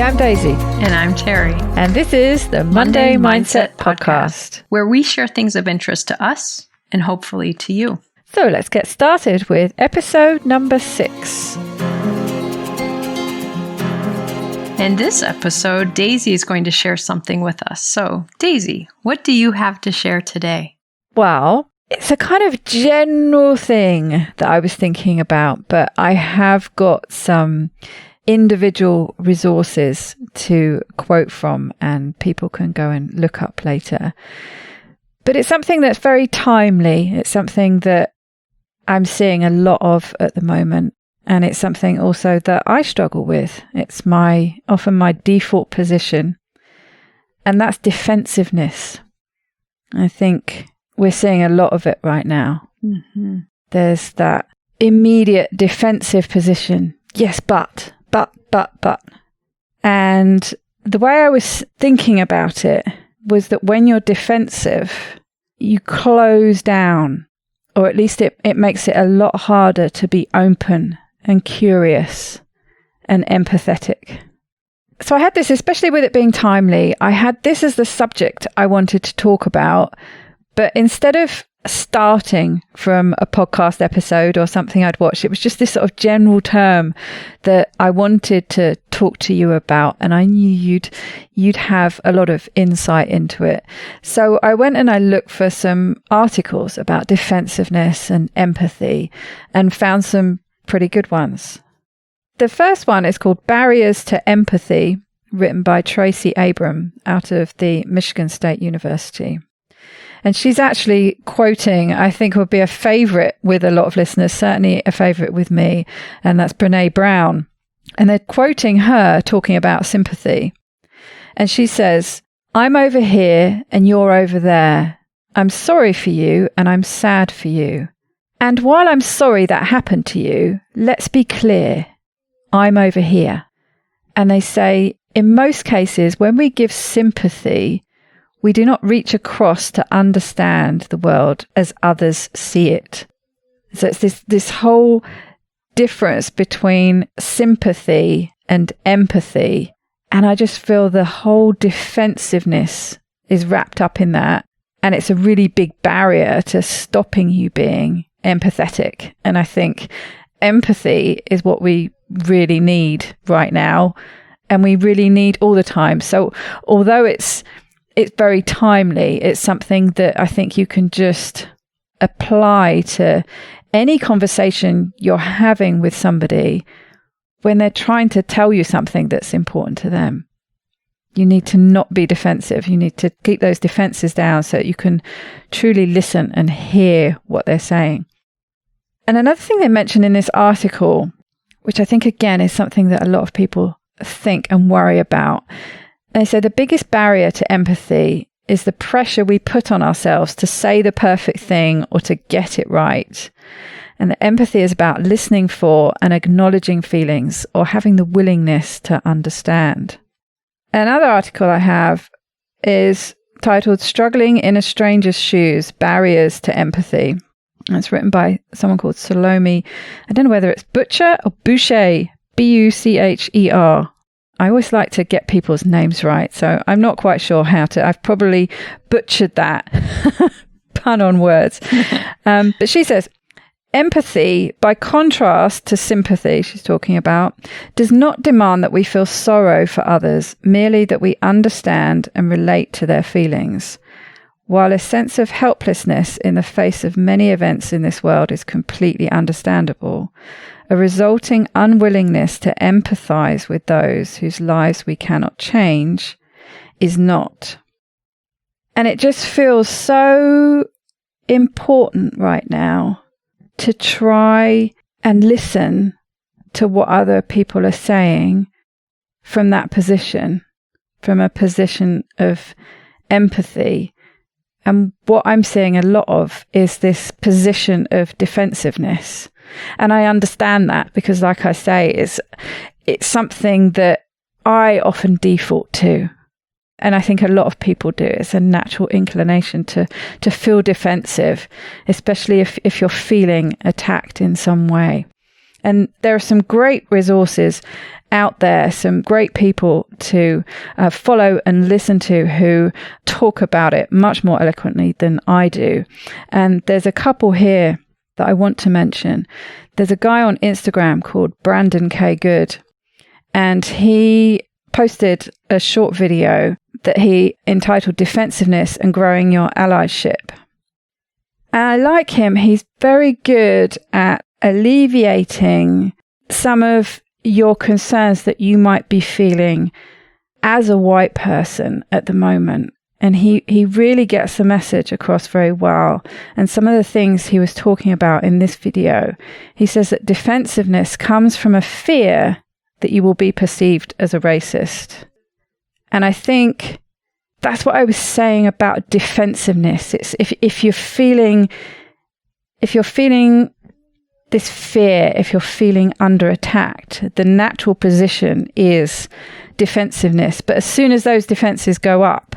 I'm Daisy. And I'm Terry. And this is the Monday Mindset Podcast, where we share things of interest to us and hopefully to you. So let's get started with episode number 6. In this episode, Daisy is going to share something with us. So, Daisy, what do you have to share today? Well, it's a kind of general thing that I was thinking about, but I have got some individual resources to quote from, and people can go and look up later. But it's something that's very timely. It's something that I'm seeing a lot of at the moment. And it's something also that I struggle with. It's often my default position. And that's defensiveness. I think we're seeing a lot of it right now. Mm-hmm. There's that immediate defensive position. Yes, but. And the way I was thinking about it was that when you're defensive, you close down, or at least it makes it a lot harder to be open and curious and empathetic. So I had this, especially with it being timely, I had this as the subject I wanted to talk about, but instead of starting from a podcast episode or something I'd watched, it was just this sort of general term that I wanted to talk to you about, and I knew you'd have a lot of insight into it. So I went and I looked for some articles about defensiveness and empathy and found some pretty good ones. The first one is called Barriers to Empathy, written by Tracie Abram out of the Michigan State University. And she's actually quoting, I think would be a favorite with a lot of listeners, certainly a favorite with me, and that's Brené Brown. And they're quoting her talking about sympathy. And she says, "I'm over here and you're over there. I'm sorry for you and I'm sad for you. And while I'm sorry that happened to you, let's be clear, I'm over here." And they say, in most cases, when we give sympathy, we do not reach across to understand the world as others see it. So it's this whole difference between sympathy and empathy. And I just feel the whole defensiveness is wrapped up in that. And it's a really big barrier to stopping you being empathetic. And I think empathy is what we really need right now. And we really need all the time. So although it's very timely, it's something that I think you can just apply to any conversation you're having with somebody when they're trying to tell you something that's important to them. You need to not be defensive. You need to keep those defenses down so that you can truly listen and hear what they're saying. And another thing they mentioned in this article, which I think again is something that a lot of people think and worry about, they say the biggest barrier to empathy is the pressure we put on ourselves to say the perfect thing or to get it right. And the empathy is about listening for and acknowledging feelings or having the willingness to understand. Another article I have is titled Struggling in a Stranger's Shoes, Barriers to Empathy. And it's written by someone called Salomé. I don't know whether it's Bucher or Bucher, Bucher. I always like to get people's names right, so I'm not quite sure how to. I've probably butchered that. Pun on words. But she says, empathy, by contrast to sympathy, she's talking about, does not demand that we feel sorrow for others, merely that we understand and relate to their feelings. While a sense of helplessness in the face of many events in this world is completely understandable, a resulting unwillingness to empathize with those whose lives we cannot change is not. And it just feels so important right now to try and listen to what other people are saying from that position, from a position of empathy. And what I'm seeing a lot of is this position of defensiveness. And I understand that because, like I say, it's something that I often default to. And I think a lot of people do. It's a natural inclination to feel defensive, especially if you're feeling attacked in some way. And there are some great resources out there, some great people to follow and listen to who talk about it much more eloquently than I do. And there's a couple here that I want to mention. There's a guy on Instagram called Brandon K. Good, and he posted a short video that he entitled Defensiveness and Growing Your Allyship. And I like him. He's very good at alleviating some of your concerns that you might be feeling as a white person at the moment. And he really gets the message across very well. And some of the things he was talking about in this video, he says that defensiveness comes from a fear that you will be perceived as a racist. And I think that's what I was saying about defensiveness. It's if you're feeling this fear, if you're feeling under attack, the natural position is defensiveness. But as soon as those defenses go up,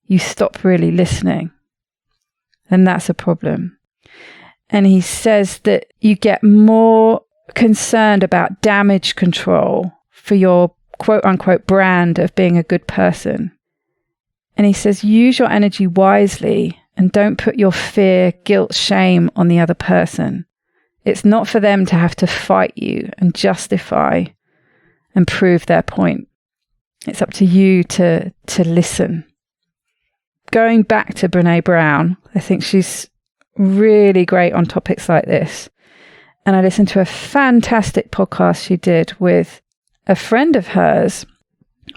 you stop really listening. And that's a problem. And he says that you get more concerned about damage control for your quote unquote brand of being a good person. And he says, use your energy wisely and don't put your fear, guilt, shame on the other person. It's not for them to have to fight you and justify and prove their point. It's up to you to listen. Going back to Brené Brown, I think she's really great on topics like this. And I listened to a fantastic podcast she did with a friend of hers,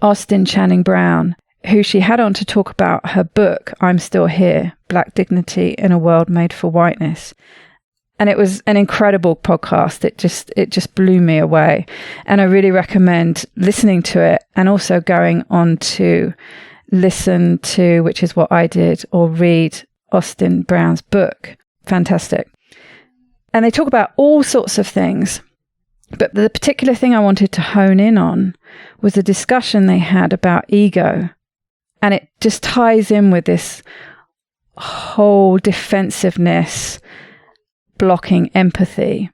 Austin Channing Brown, who she had on to talk about her book, I'm Still Here, Black Dignity in a World Made for Whiteness. And it was an incredible podcast. It just blew me away. And I really recommend listening to it and also going on to listen to, which is what I did, or read Austin Brown's book. Fantastic. And they talk about all sorts of things. But the particular thing I wanted to hone in on was a discussion they had about ego. And it just ties in with this whole defensiveness blocking empathy.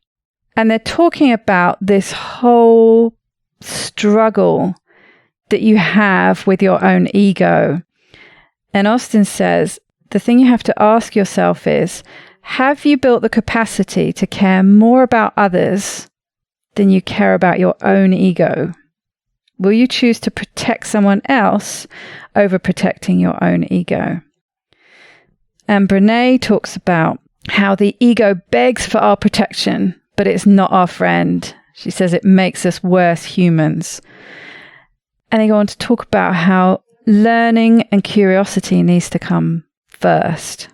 And they're talking about this whole struggle that you have with your own ego. And Austin says, the thing you have to ask yourself is, have you built the capacity to care more about others than you care about your own ego? Will you choose to protect someone else over protecting your own ego? And Brené talks about how the ego begs for our protection, but it's not our friend. She says it makes us worse humans. And they go on to talk about how learning and curiosity needs to come first.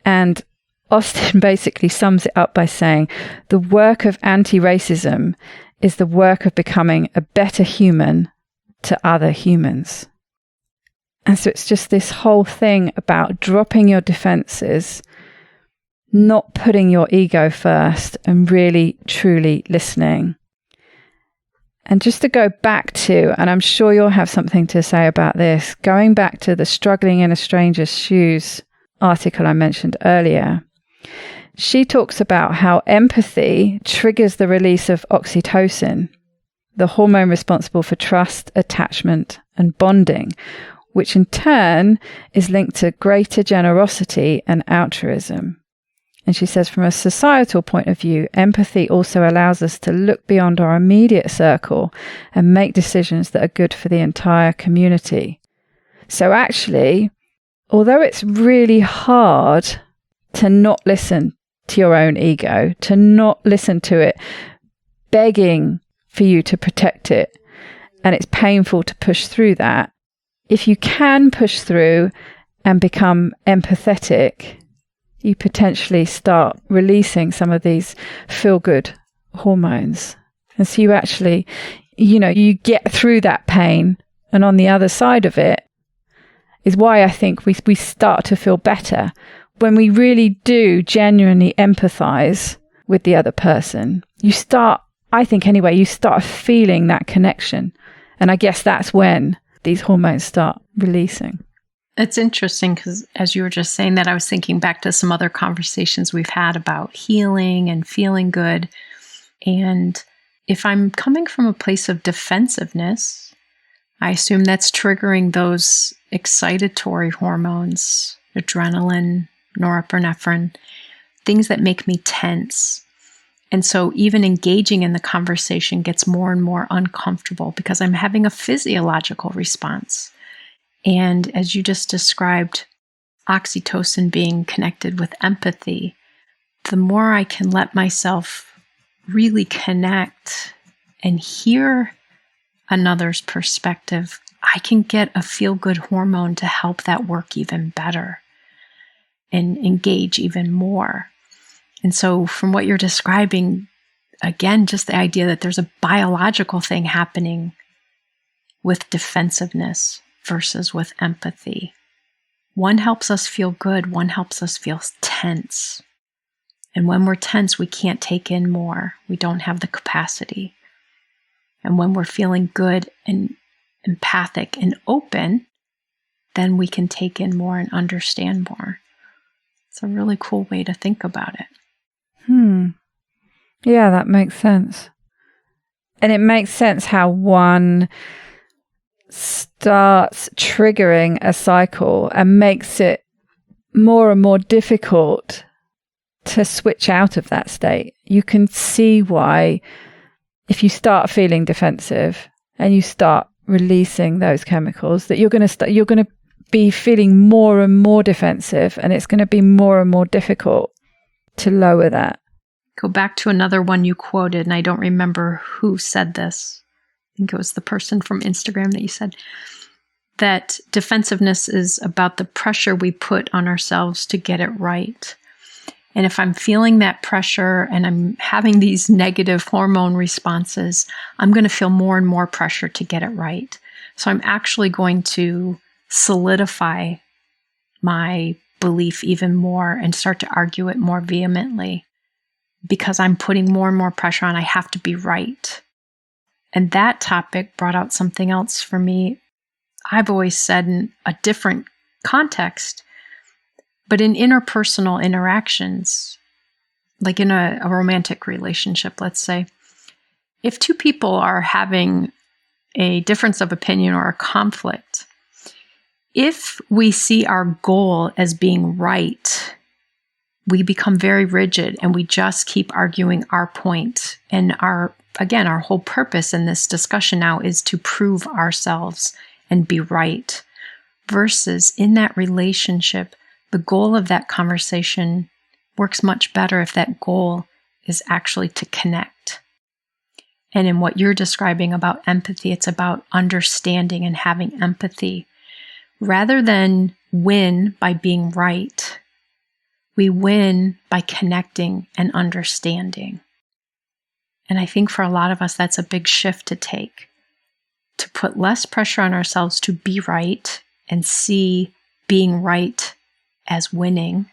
And Austin basically sums it up by saying the work of anti-racism is the work of becoming a better human to other humans. And so it's just this whole thing about dropping your defenses, not putting your ego first, and really, truly listening. And just to go back to, and I'm sure you'll have something to say about this, going back to the Struggling in a Stranger's Shoes article I mentioned earlier, she talks about how empathy triggers the release of oxytocin, the hormone responsible for trust, attachment, and bonding, which in turn is linked to greater generosity and altruism. And she says, from a societal point of view, empathy also allows us to look beyond our immediate circle and make decisions that are good for the entire community. So actually, although it's really hard to not listen to your own ego, to not listen to it begging for you to protect it, and it's painful to push through that, if you can push through and become empathetic, you potentially start releasing some of these feel-good hormones. And so you actually, you get through that pain, and on the other side of it is why I think we start to feel better. When we really do genuinely empathize with the other person, you start, I think anyway, you start feeling that connection. And I guess that's when these hormones start releasing. It's interesting because as you were just saying that, I was thinking back to some other conversations we've had about healing and feeling good. And if I'm coming from a place of defensiveness, I assume that's triggering those excitatory hormones, adrenaline, norepinephrine, things that make me tense. And so even engaging in the conversation gets more and more uncomfortable because I'm having a physiological response. And as you just described, oxytocin being connected with empathy, the more I can let myself really connect and hear another's perspective, I can get a feel-good hormone to help that work even better and engage even more. And so from what you're describing, again, just the idea that there's a biological thing happening with defensiveness versus with empathy. One helps us feel good, one helps us feel tense. And when we're tense, we can't take in more. We don't have the capacity. And when we're feeling good and empathic and open, then we can take in more and understand more. It's a really cool way to think about it. Yeah, that makes sense. And it makes sense how one starts triggering a cycle and makes it more and more difficult to switch out of that state. You can see why if you start feeling defensive and you start releasing those chemicals, that you're going to be feeling more and more defensive, and it's going to be more and more difficult to lower that. Go back to another one you quoted, and I don't remember who said this. I think it was the person from Instagram that you said that defensiveness is about the pressure we put on ourselves to get it right. And if I'm feeling that pressure and I'm having these negative hormone responses, I'm going to feel more and more pressure to get it right. So I'm actually going to solidify my belief even more and start to argue it more vehemently because I'm putting more and more pressure on. I have to be right. And that topic brought out something else for me. I've always said in a different context, but in interpersonal interactions, like in a romantic relationship, let's say, if two people are having a difference of opinion or a conflict, if we see our goal as being right, we become very rigid and we just keep arguing our point. And our whole purpose in this discussion now is to prove ourselves and be right. Versus in that relationship, the goal of that conversation works much better if that goal is actually to connect. And in what you're describing about empathy, it's about understanding and having empathy. Rather than win by being right, we win by connecting and understanding. And I think for a lot of us, that's a big shift to take, to put less pressure on ourselves to be right and see being right as winning,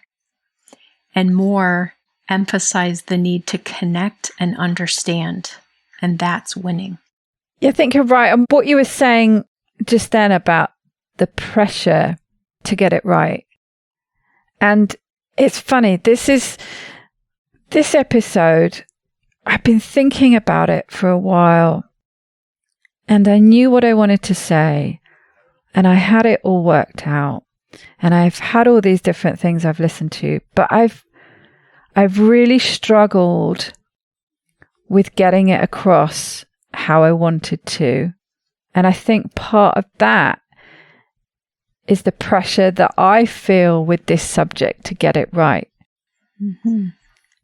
and more emphasize the need to connect and understand. And that's winning. Yeah, I think you're right. And what you were saying just then about the pressure to get it right. And it's funny, this episode, I've been thinking about it for a while, and I knew what I wanted to say, and I had it all worked out, and I've had all these different things I've listened to, but I've really struggled with getting it across how I wanted to. And I think part of that is the pressure that I feel with this subject to get it right. Mm-hmm.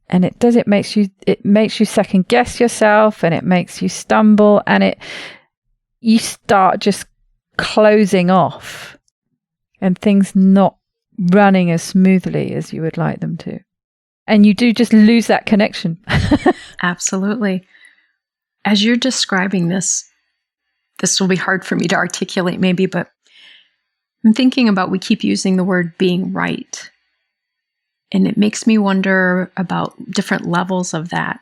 And it makes you second guess yourself, and it makes you stumble, and you start just closing off and things not running as smoothly as you would like them to. And you do just lose that connection. Absolutely. As you're describing this will be hard for me to articulate maybe, but I'm thinking about, we keep using the word being right. And it makes me wonder about different levels of that.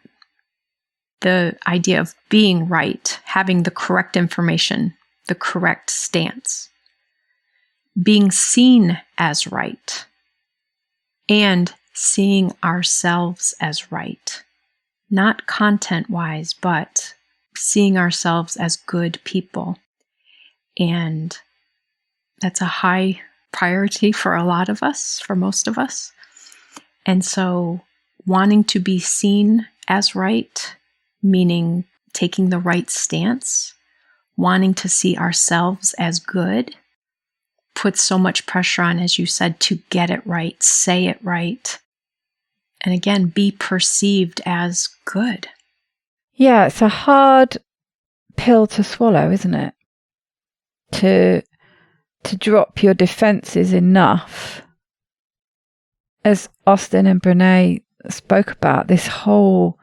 The idea of being right, having the correct information, the correct stance, being seen as right, and seeing ourselves as right. not content-wise, but seeing ourselves as good people. And that's a high priority for a lot of us, for most of us. And so wanting to be seen as right, meaning taking the right stance, wanting to see ourselves as good, puts so much pressure on, as you said, to get it right, say it right, and again, be perceived as good. Yeah, it's a hard pill to swallow, isn't it? To drop your defenses enough. As Austin and Brené spoke about, this whole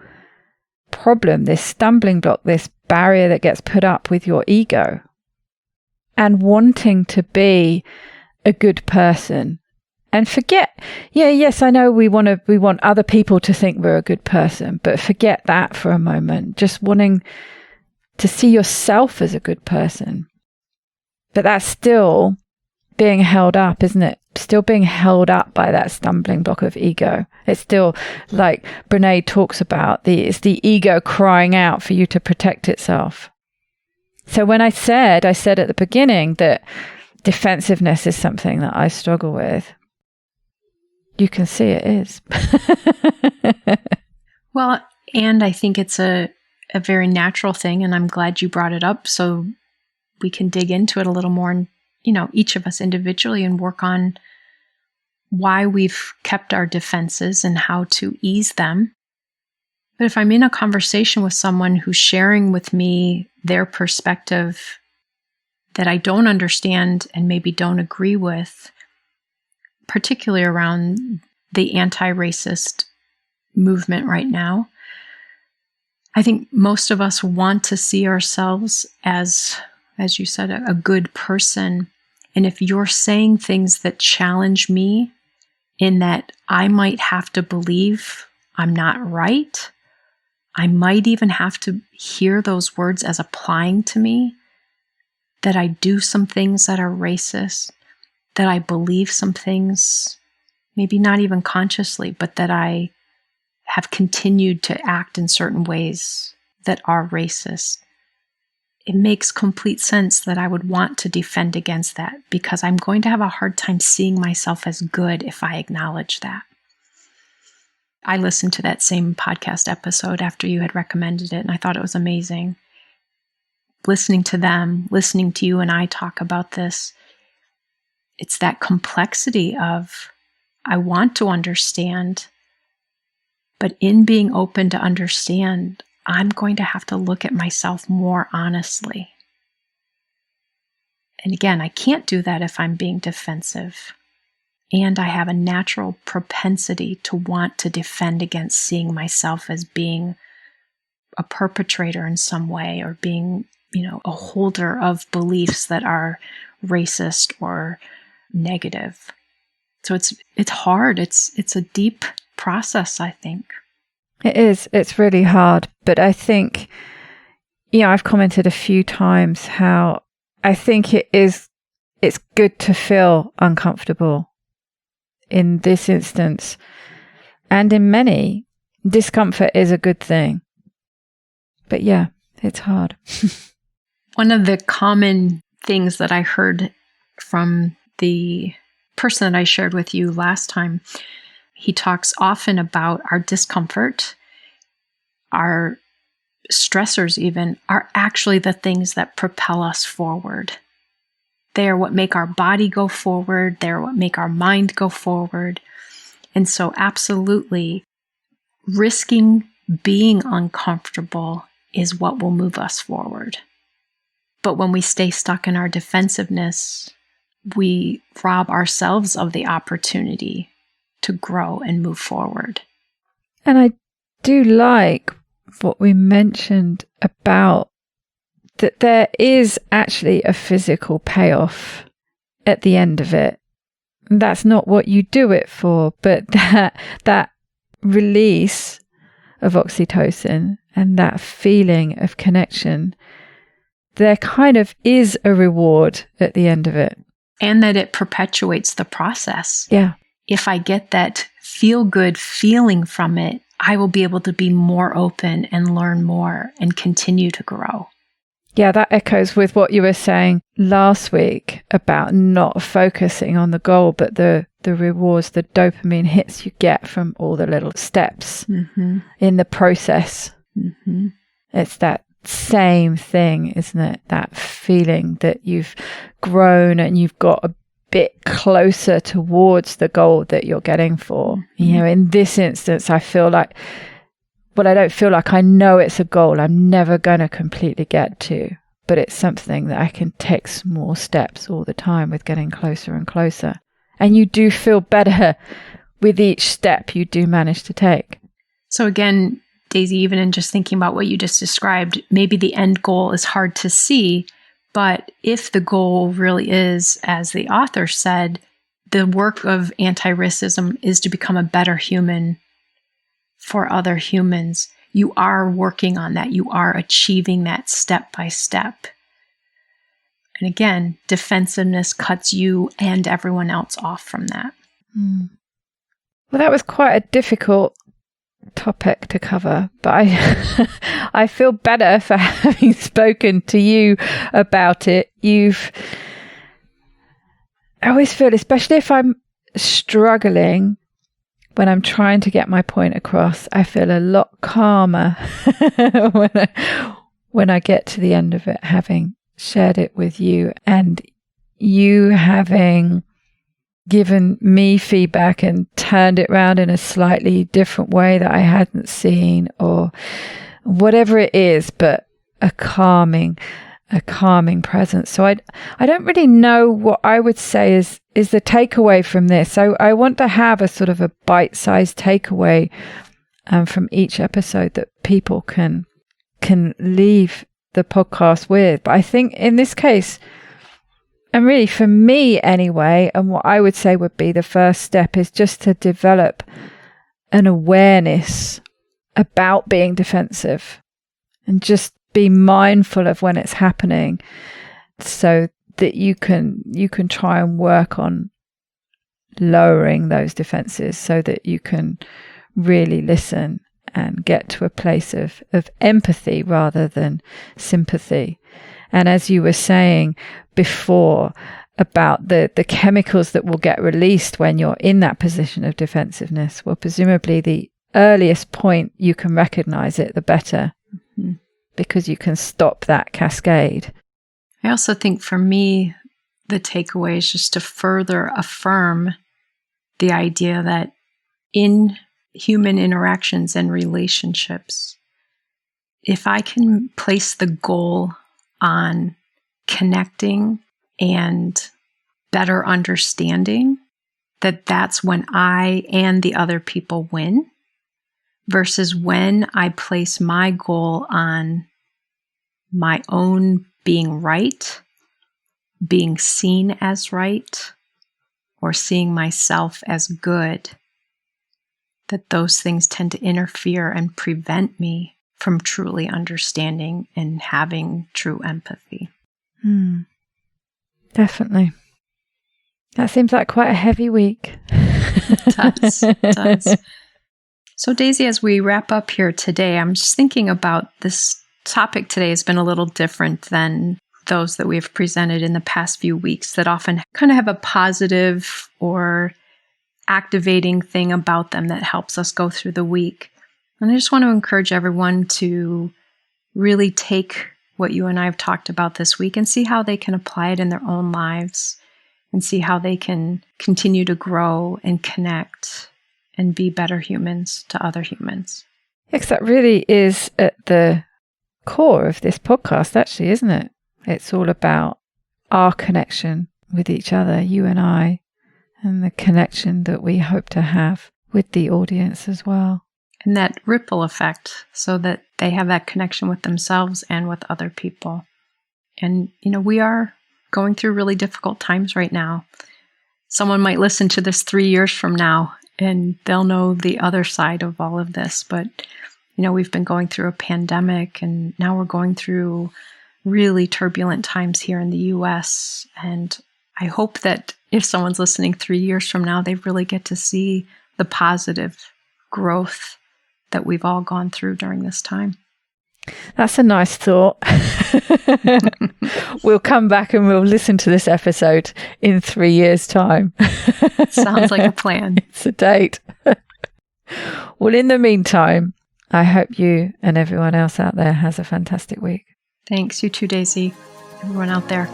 problem, this stumbling block, this barrier that gets put up with your ego, and wanting to be a good person. And forget, yes, I know we want other people to think we're a good person, but forget that for a moment. Just wanting to see yourself as a good person. But that's still being held up, isn't it? Still being held up by that stumbling block of ego. It's still, like Brené talks about, it's the ego crying out for you to protect itself. So when I said at the beginning that defensiveness is something that I struggle with, you can see it is. Well, and I think it's a very natural thing, and I'm glad you brought it up so we can dig into it a little more, and each of us individually, and work on why we've kept our defenses and how to ease them. But if I'm in a conversation with someone who's sharing with me their perspective that I don't understand and maybe don't agree with, particularly around the anti-racist movement right now, I think most of us want to see ourselves as you said, a good person. And if you're saying things that challenge me in that I might have to believe I'm not right, I might even have to hear those words as applying to me, that I do some things that are racist, that I believe some things, maybe not even consciously, but that I have continued to act in certain ways that are racist. It makes complete sense that I would want to defend against that, because I'm going to have a hard time seeing myself as good if I acknowledge that. I listened to that same podcast episode after you had recommended it, and I thought it was amazing. Listening to them, listening to you and I talk about this, it's that complexity of, I want to understand, but in being open to understand, I'm going to have to look at myself more honestly. And again, I can't do that if I'm being defensive. And I have a natural propensity to want to defend against seeing myself as being a perpetrator in some way, or being, a holder of beliefs that are racist or negative. So it's hard. It's a deep process, I think. It is. It's really hard. But I think, I've commented a few times how I think it's good to feel uncomfortable in this instance. And in many, discomfort is a good thing. But yeah, it's hard. One of the common things that I heard from the person that I shared with you last time, he talks often about our discomfort, our stressors even, are actually the things that propel us forward. They are what make our body go forward. They're what make our mind go forward. And so absolutely, risking being uncomfortable is what will move us forward. But when we stay stuck in our defensiveness, we rob ourselves of the opportunity to grow and move forward. And I do like what we mentioned about that there is actually a physical payoff at the end of it. That's not what you do it for, but that release of oxytocin and that feeling of connection, there kind of is a reward at the end of it. And that it perpetuates the process. Yeah. If I get that feel-good feeling from it, I will be able to be more open and learn more and continue to grow. Yeah, that echoes with what you were saying last week about not focusing on the goal, but the rewards, the dopamine hits you get from all the little steps in the process. It's that same thing, isn't it? That feeling that you've grown and you've got a bit closer towards the goal that you're getting for. You know, in this instance, I feel like, well, I don't feel like I know it's a goal I'm never going to completely get to, but it's something that I can take small steps all the time with getting closer and closer. And you do feel better with each step you do manage to take. So again, Daisy, even in just thinking about what you just described, maybe the end goal is hard to see, but if the goal really is, as the author said, the work of anti-racism is to become a better human for other humans, you are working on that. You are achieving that step by step. And again, defensiveness cuts you and everyone else off from that. Well, that was quite a difficult topic to cover, but I feel better for having spoken to you about it. I always feel, especially if I'm struggling when I'm trying to get my point across, I feel a lot calmer when I get to the end of it, having shared it with you and you having given me feedback and turned it around in a slightly different way that I hadn't seen, or whatever it is, but a calming presence. So I don't really know what I would say is the takeaway from this. So I want to have a sort of a bite-sized takeaway from each episode that people can leave the podcast with. But I think in this case, and really for me anyway, and what I would say would be the first step is just to develop an awareness about being defensive and just be mindful of when it's happening so that you can try and work on lowering those defenses so that you can really listen and get to a place of empathy rather than sympathy. And as you were saying before about the chemicals that will get released when you're in that position of defensiveness, well, presumably the earliest point you can recognize it, the better, because you can stop that cascade. I also think for me, the takeaway is just to further affirm the idea that in human interactions and relationships, if I can place the goal on connecting and better understanding, that's when I and the other people win, versus when I place my goal on my own being right, being seen as right, or seeing myself as good, that those things tend to interfere and prevent me from truly understanding and having true empathy. Definitely. That seems like quite a heavy week. It does. So Daisy, as we wrap up here today, I'm just thinking about this topic today has been a little different than those that we've presented in the past few weeks that often kind of have a positive or activating thing about them that helps us go through the week. And I just want to encourage everyone to really take what you and I have talked about this week and see how they can apply it in their own lives and see how they can continue to grow and connect and be better humans to other humans. Yes, that really is at the core of this podcast, actually, isn't it? It's all about our connection with each other, you and I, and the connection that we hope to have with the audience as well. And that ripple effect so that they have that connection with themselves and with other people. And, we are going through really difficult times right now. Someone might listen to this 3 years from now and they'll know the other side of all of this. But, we've been going through a pandemic and now we're going through really turbulent times here in the US. And I hope that if someone's listening 3 years from now, they really get to see the positive growth that we've all gone through during this time. That's a nice thought. We'll come back and we'll listen to this episode in 3 years' time. Sounds like a plan. It's a date. Well, in the meantime, I hope you and everyone else out there has a fantastic week. Thanks. You too, Daisy. Everyone out there.